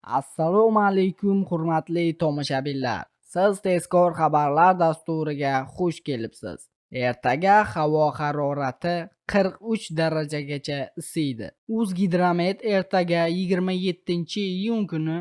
Assalomu alaykum hurmatli tomoshabinlar. Siz tezkor xabarlar dasturiga xush kelibsiz. Ertaga havo harorati 43 darajagacha isiydi. O'zgidromet ertaga 27-iyun kuni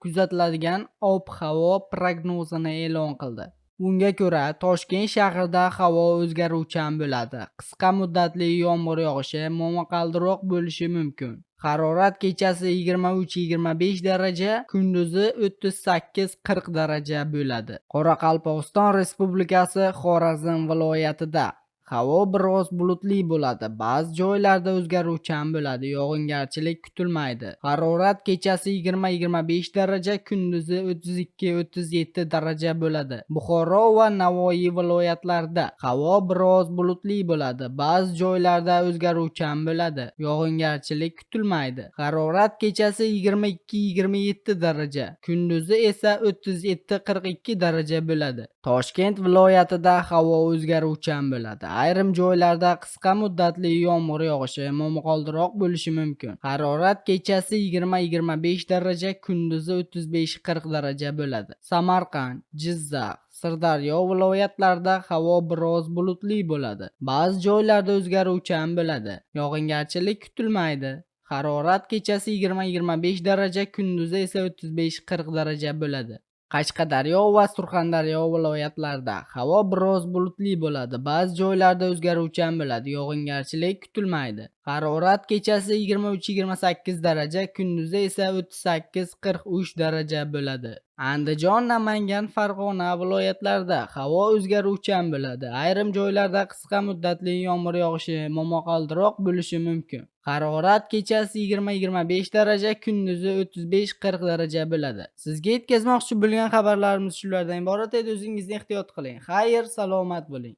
kuzatiladigan ob-havo prognozini e'lon qildi. Bunga ko'ra, Toshkent shahrida havo o'zgaruvchan bo'ladi. Qisqa muddatli yomg'ir yog'ishi, momaqaldiroq bo'lishi mumkin. Harorat kechasi 23-25 daraja, kunduzi 38-40 daraja bo'ladi. Qoraqalpog'iston Respublikasi Xorazm viloyatida havo biroz bulutli bo'ladi. Ba'zi joylarda o'zgaruvchan bo'ladi. Yog'ingarchilik kutilmaydi. Harorat kechasi 20-25 daraja, kunduzi 32-37 daraja bo'ladi. Buxoro va Navoiy viloyatlarida havo biroz bulutli bo'ladi. Ba'zi joylarda o'zgaruvchan bo'ladi. Yog'ingarchilik kutilmaydi. Harorat kechasi 22-27 daraja, kunduzi esa 37-42 daraja bo'ladi. Toshkent viloyatida havo o'zgaruvchan bo'ladi. Ayrim joylarda qisqa muddatli yomg'ir yog'ishi, momaqaldiroq bo'lishi mumkin. Harorat kechasi 20-25 daraja, kunduzi 35-40 daraja bo'ladi. Samarqand, Jizzax, Sirdaryo viloyatlarida havo biroz bulutli bo'ladi. Ba'zi joylarda o'zgaruvchan bo'ladi. Yog'ingarchilik kutilmaydi. Harorat kechasi 20-25 daraja, kunduzi esa 35-40 daraja bo'ladi. Qashqadaryo va Surxondaryo viloyatlarida havo biroz bulutli bo'ladi. Ba'zi joylarda o'zgaruvchan bo'ladi. Yog'ingarchilik kutilmaydi. Harorat kechasi 23-28 daraja, kunduzi esa 38-43 daraja bo'ladi. Andijon, Namangan, Farg'ona viloyatlarida havo o'zgaruvchan bo'ladi. Ayrim joylarda qisqa muddatli yomg'ir yog'ishi, momaqaldiroq bo'lishi mumkin. Harorat kechasi 20-25 daraja, kunduzi 35-40 daraja bo'ladi. Sizga yetkazmoqchi bo'lgan xabarlarimiz shulardan iborat edi. O'zingizni ehtiyot qiling. Xayr, salomat bo'ling.